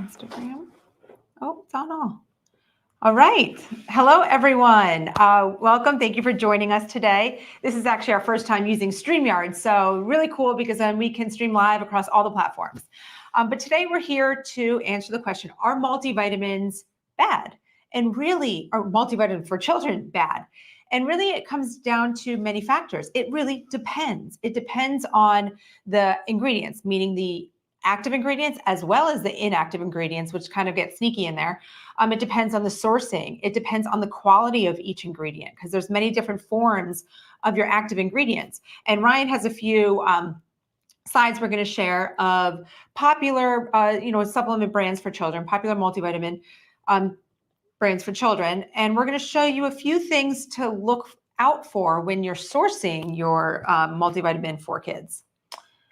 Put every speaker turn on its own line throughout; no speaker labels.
Instagram. Oh, it's on all. All right. Hello, everyone. Welcome. Thank you for joining us today. This is actually our first time using StreamYard, so really cool because then we can stream live across all the platforms. But today we're here to answer the question, are multivitamins bad? And really, are multivitamins for children bad? And really, it comes down to many factors. It really depends. It depends on the ingredients, meaning the active ingredients as well as the inactive ingredients, which kind of get sneaky in there. It depends on the sourcing. It depends on the quality of each ingredient because there's many different forms of your active ingredients. And Ryan has a few slides we're going to share of popular, supplement brands for children, popular multivitamin brands for children. And we're going to show you a few things to look out for when you're sourcing your multivitamin for kids.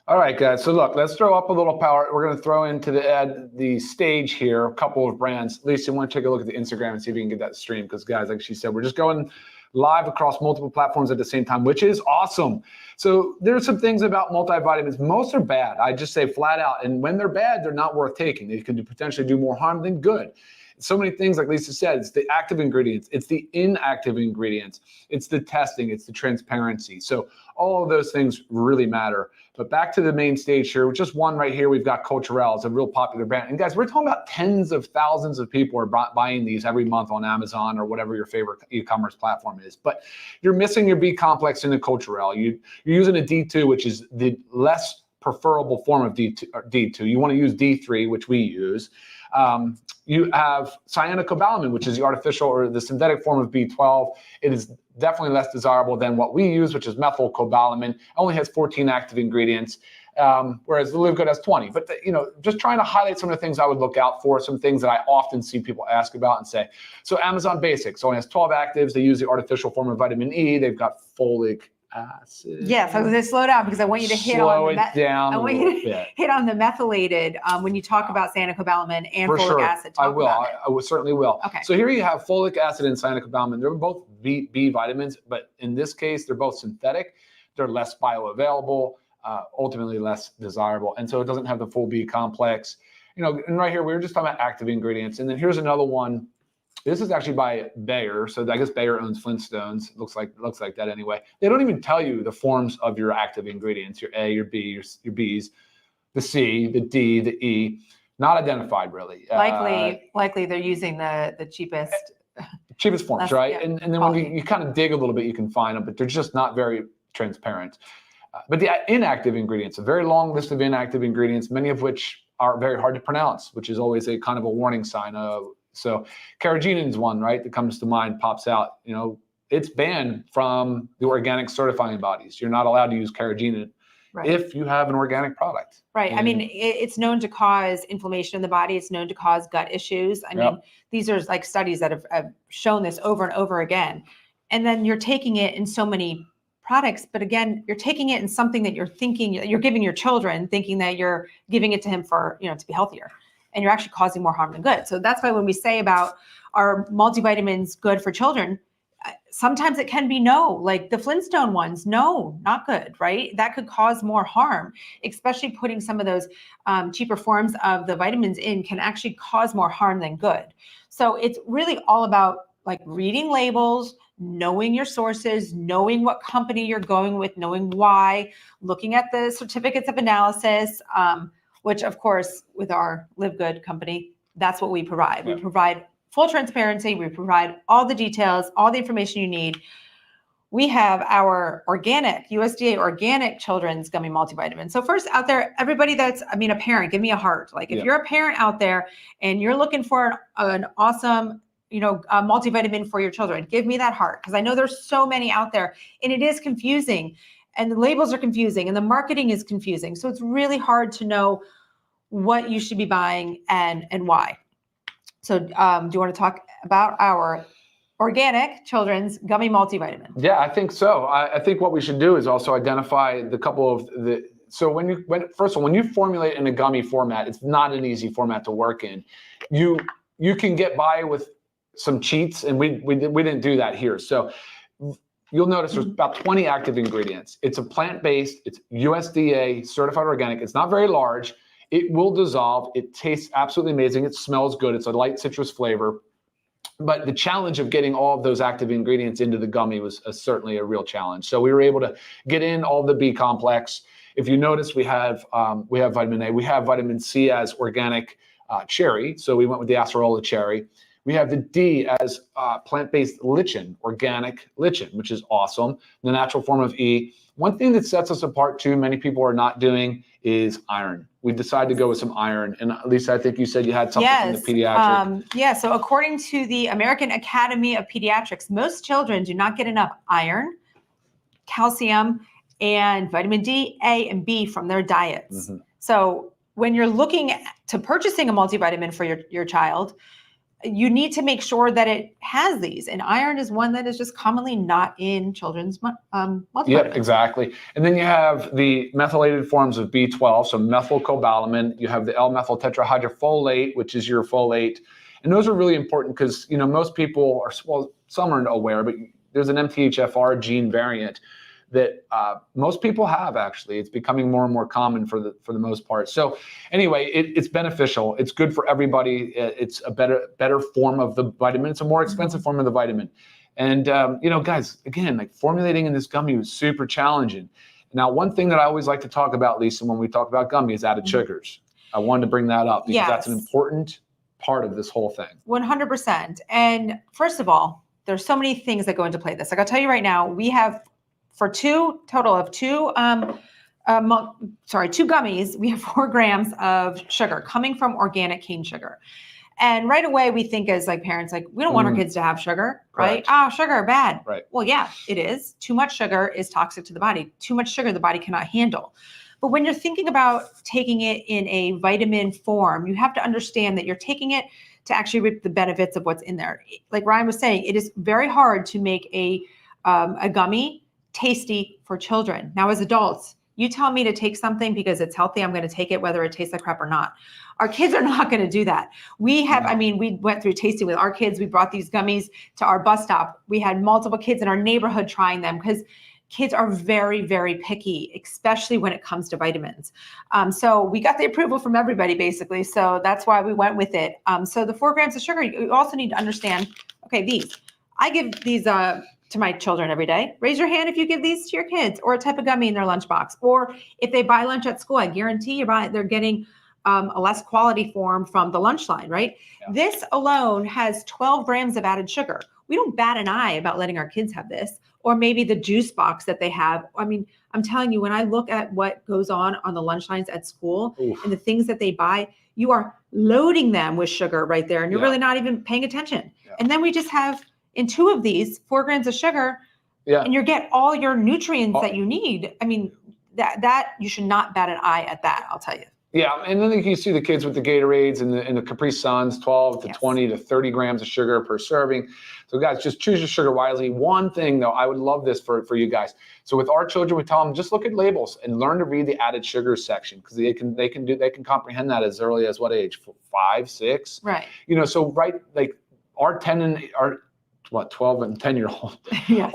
All right, guys. So look, let's throw up a little power. We're going to throw into the stage here a couple of brands. Lisa, you want to take a look at the Instagram and see if you can get that stream because, guys, like she said, we're just going live across multiple platforms at the same time, which is awesome. So there's some things about multivitamins. Most are bad. I just say flat out. And when they're bad, they're not worth taking. They can potentially do more harm than good. So many things, like Lisa said, it's the active ingredients, it's the inactive ingredients, it's the testing, it's the transparency. So all of those things really matter. But back to the main stage here, just one right here, we've got Culturelle. It's a real popular brand. And guys, we're talking about tens of thousands of people are buying these every month on Amazon or whatever your favorite e-commerce platform is. But you're missing your B complex in the Culturelle. You're using a D2, which is the less preferable form of D2. You want to use D3, which we use. You have cyanocobalamin, which is the artificial or the synthetic form of B12. It is definitely less desirable than what we use, which is methylcobalamin. It only has 14 active ingredients, whereas the LiveGood has 20. But just trying to highlight some of the things I would look out for, some things that I often see people ask about and say. So Amazon Basics only has 12 actives. They use the artificial form of vitamin E. They've got folic acid.
Yes, I was going to slow down because I want you to hit on hit on the methylated when you talk about cyanocobalamin and folic acid.
I will certainly will.
Okay.
So here you have folic acid and cyanocobalamin. They're both B vitamins, but in this case, they're both synthetic. They're less bioavailable, ultimately less desirable, and so it doesn't have the full B complex. And right here we were just talking about active ingredients, and then here's another one. This is actually by Bayer, so I guess Bayer owns Flintstones. Looks like that anyway. They don't even tell you the forms of your active ingredients: your A, your B, your B's, the C, the D, the E. Not identified really.
Likely they're using the cheapest
forms, right? Yeah, and then when you kind of dig a little bit, you can find them, but they're just not very transparent. But the inactive ingredients, a very long list of inactive ingredients, many of which are very hard to pronounce, which is always a kind of a warning sign of. So carrageenan is one, right, that comes to mind, pops out. It's banned from the organic certifying bodies. You're not allowed to use carrageenan if you have an organic product.
Right. I mean, it's known to cause inflammation in the body. It's known to cause gut issues. I mean, these are like studies that have shown this over and over again. And then you're taking it in so many products, but again, you're taking it in something that you're giving your children, thinking that you're giving it to him for, to be healthier. And you're actually causing more harm than good. So that's why when we say about are multivitamins good for children, sometimes it can be no, like the Flintstone ones, no, not good, right? That could cause more harm, especially putting some of those cheaper forms of the vitamins in can actually cause more harm than good. So it's really all about like reading labels, knowing your sources, knowing what company you're going with, knowing why, looking at the certificates of analysis, which of course, with our LiveGood company, that's what we provide. Yeah. We provide full transparency. We provide all the details, all the information you need. We have our organic, USDA organic children's gummy multivitamin. So first out there, everybody a parent, give me a heart. Like if you're a parent out there and you're looking for an awesome, multivitamin for your children, give me that heart. Because I know there's so many out there and it is confusing. And the labels are confusing and the marketing is confusing. So it's really hard to know what you should be buying and why. So do you want to talk about our organic children's gummy multivitamin?
Yeah, I think so. I think what we should do is also identify the couple of so first of all, when you formulate in a gummy format, it's not an easy format to work in. You can get by with some cheats, and we didn't do that here. So you'll notice there's about 20 active ingredients. It's a plant-based, it's USDA certified organic. It's not very large. It will dissolve. It tastes absolutely amazing. It smells good. It's a light citrus flavor. But the challenge of getting all of those active ingredients into the gummy was certainly a real challenge. So we were able to get in all the B complex. If you notice, we have vitamin A. We have vitamin C as organic cherry. So we went with the acerola cherry. We have the D as plant-based lichen, organic lichen, which is awesome. The natural form of E. One thing that sets us apart too, many people are not doing, is iron. We decided to go with some iron. And Lisa, I think you said you had something from the pediatric.
So according to the American Academy of Pediatrics, most children do not get enough iron, calcium, and vitamin D, A, and B from their diets. So when you're looking to purchasing a multivitamin for your child, you need to make sure that it has these, and iron is one that is just commonly not in children's multivitamins.
Yep, exactly. And then you have the methylated forms of B12, so methylcobalamin. You have the L-methyl tetrahydrofolate, which is your folate, and those are really important because most people are, well, some aren't aware, but there's an MTHFR gene variant that most people have. Actually, it's becoming more and more common for the most part. So anyway, it's beneficial. It's good for everybody. It's a better form of the vitamin. It's a more expensive form of the vitamin. And guys, again, like formulating in this gummy was super challenging. Now, one thing that I always like to talk about, Lisa, when we talk about gummy is added sugars. I wanted to bring that up because that's an important part of this whole thing.
100%. And first of all, there's so many things that go into play this. Like I'll tell you right now, we have for two gummies, we have 4 grams of sugar coming from organic cane sugar. And right away we think as like parents, like we don't want our kids to have sugar, right? Oh, sugar, bad.
Right.
Well, yeah, it is. Too much sugar is toxic to the body. Too much sugar the body cannot handle. But when you're thinking about taking it in a vitamin form, you have to understand that you're taking it to actually reap the benefits of what's in there. Like Ryan was saying, it is very hard to make a gummy tasty for children. Now, as adults, you tell me to take something because it's healthy, I'm going to take it whether it tastes like crap or not. Our kids are not going to do that. We went through tasting with our kids. We brought these gummies to our bus stop. We had multiple kids in our neighborhood trying them because kids are very, very picky, especially when it comes to vitamins. So we got the approval from everybody basically. So that's why we went with it. So the 4 grams of sugar, you also need to understand, okay, I give these to my children every day. Raise your hand if you give these to your kids, or a type of gummy in their lunchbox. Or if they buy lunch at school, I guarantee they're getting a less quality form from the lunch line, right? Yeah. This alone has 12 grams of added sugar. We don't bat an eye about letting our kids have this, or maybe the juice box that they have. I mean, I'm telling you, when I look at what goes on the lunch lines at school and the things that they buy, you are loading them with sugar right there, and you're really not even paying attention. Yeah. And then we just have, in 2 of these, 4 grams of sugar, and you get all your nutrients that you need. I mean, that you should not bat an eye at that, I'll tell you.
Yeah, and then you see the kids with the Gatorades and the Capri Suns, 12 to 20 to 30 grams of sugar per serving. So guys, just choose your sugar wisely. One thing though, I would love this for you guys. So with our children, we tell them just look at labels and learn to read the added sugar section, because they can comprehend that as early as what age? 5, 6. Right. So like our 12 and 10-year-old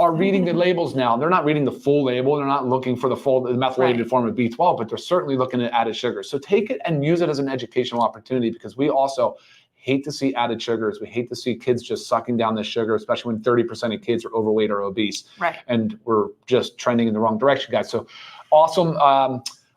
are reading the labels now. They're not reading the full label. They're not looking for the methylated form of B12, but they're certainly looking at added sugar. So take it and use it as an educational opportunity, because we also hate to see added sugars. We hate to see kids just sucking down this sugar, especially when 30% of kids are overweight or obese. Right. And we're just trending in the wrong direction, guys. So awesome.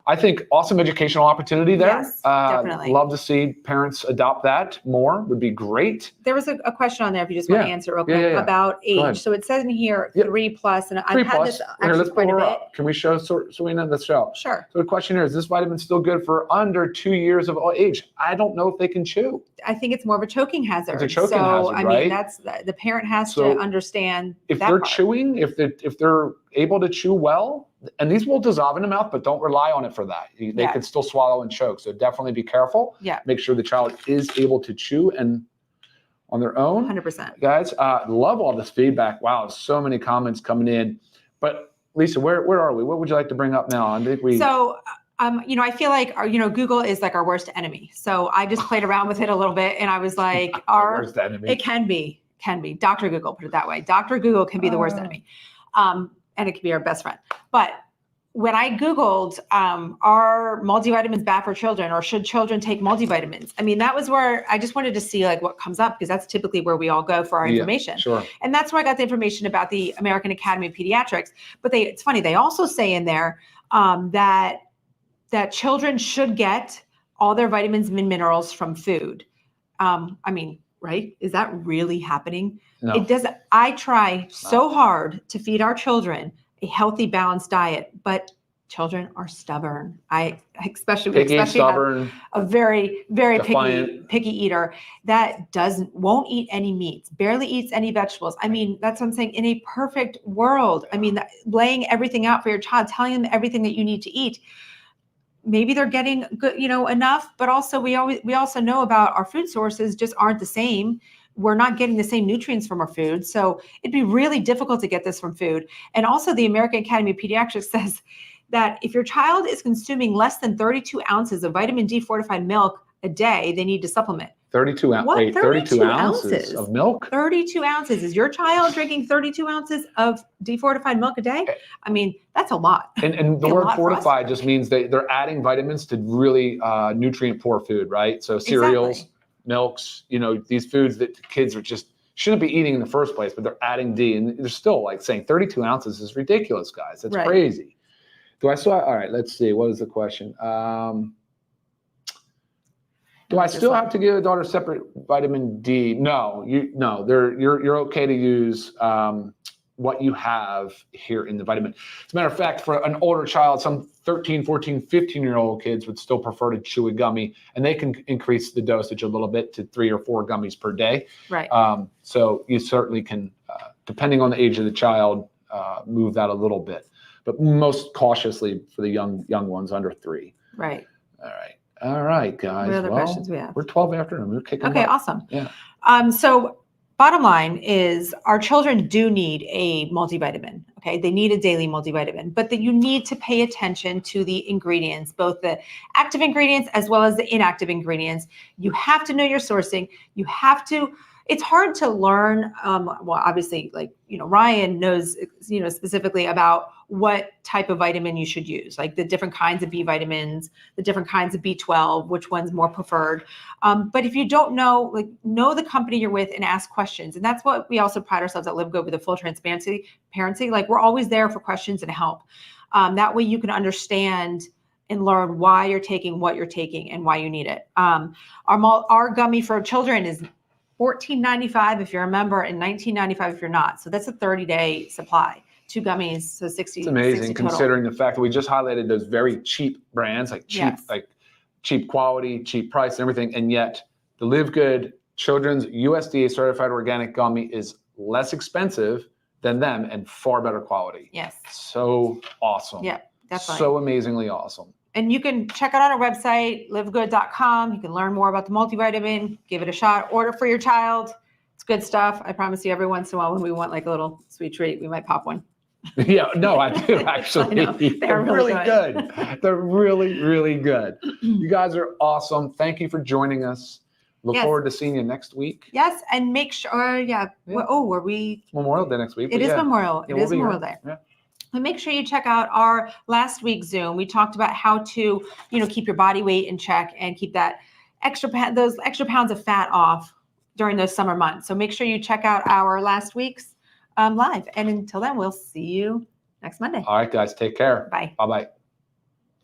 I think awesome educational opportunity there.
Yes, definitely.
Love to see parents adopt that more. Would be great.
There was a question on there if you just want to answer real quick about age. So it says in here 3+, and I've had this actually quite a bit.
Can we show Serena the show?
Sure.
So the question here is this vitamin still good for under 2 years of age? I don't know if they can chew.
I think it's more of a choking hazard.
It's a choking hazard, right?
I mean, that's the parent has to understand
if they're chewing, if they're able to chew well, and these will dissolve in the mouth, but don't rely on it for that. They could still swallow and choke. So definitely be careful. Yeah. Make sure the child is able to chew and on their own. 100%. Guys, love all this feedback. Wow, so many comments coming in. But Lisa, where are we? What would you like to bring up now? I think
I feel like Google is like our worst enemy. So I just played around with it a little bit, and I was like,
our worst enemy.
It can be Dr. Google, put it that way. Dr. Google can be the worst enemy. And it can be our best friend. But when I Googled, are multivitamins bad for children, or should children take multivitamins? I mean, that was where I just wanted to see like what comes up, because that's typically where we all go for our information.
Sure.
And that's where I got the information about the American Academy of Pediatrics. But it's funny, they also say in there that children should get all their vitamins and minerals from food. I mean, right? Is that really happening?
No.
It doesn't. I try so hard to feed our children a healthy, balanced diet, but children are stubborn. Especially
stubborn,
a very, very
defiant.
picky eater that won't eat any meats, barely eats any vegetables. I mean, that's what I'm saying. In a perfect world, I mean, laying everything out for your child, telling them everything that you need to eat. Maybe they're getting good, enough, but also we also know about our food sources just aren't the same. We're not getting the same nutrients from our food. So it'd be really difficult to get this from food. And also the American Academy of Pediatrics says that if your child is consuming less than 32 ounces of vitamin D fortified milk a day, they need to supplement.
32 ounces. Wait, 32 ounces of milk?
32 ounces. Is your child drinking 32 ounces of defortified milk a day? I mean, that's a lot.
And the word fortified just means they're adding vitamins to really nutrient poor food, right? So cereals, milks, these foods that kids shouldn't be eating in the first place, but they're adding D. And they're still like saying 32 ounces is ridiculous, guys. That's crazy. All right, let's see. What is the question? Do I still have to give a daughter separate vitamin D? No, you're okay to use what you have here in the vitamin. As a matter of fact, for an older child, some 13, 14, 15-year-old kids would still prefer to chew a gummy, and they can increase the dosage a little bit to 3 or 4 gummies per day.
Right.
So you certainly can, depending on the age of the child, move that a little bit, but most cautiously for the young ones under 3.
Right.
All right, guys.
What other questions we have?
We're 12 after, and we're kicking.
Okay, awesome.
Yeah.
So bottom line is our children do need a multivitamin. Okay. They need a daily multivitamin, but that you need to pay attention to the ingredients, both the active ingredients as well as the inactive ingredients. You have to know your sourcing. You have to, it's hard to learn. Well, obviously, Ryan knows, specifically about what type of vitamin you should use, like the different kinds of B vitamins, the different kinds of B12, which one's more preferred. But if you don't know, know the company you're with and ask questions. And that's what we also pride ourselves at LiveGood with the full transparency. We're always there for questions and help. That way you can understand and learn why you're taking what you're taking and why you need it. Our gummy for children is $14.95 if you're a member and $19.95 if you're not. So that's a 30-day supply. 2 gummies, so 60.
It's amazing
60 total.
Considering the fact that we just highlighted those very cheap brands, cheap quality, cheap price, and everything, and yet the LiveGood Children's USDA certified organic gummy is less expensive than them and far better quality.
Yes.
So awesome.
Yeah, definitely.
So amazingly awesome.
And you can check it out on our website, livegood.com. You can learn more about the multivitamin, give it a shot, order for your child. It's good stuff. I promise you every once in a while when we want like a little sweet treat, we might pop one.
Yeah, no, I do actually.
I know. They're really
good. They're really, really good. You guys are awesome. Thank you for joining us. Look forward to seeing you next week.
Yes, and make sure, were we?
Memorial Day next week.
It is Memorial.
Yeah,
it is Memorial Day. Yeah. And make sure you check out our last week's Zoom. We talked about how to, keep your body weight in check and keep that those extra pounds of fat off during those summer months. So make sure you check out our last week's live. And until then, we'll see you next Monday.
All right, guys, take care.
Bye.
Bye-bye.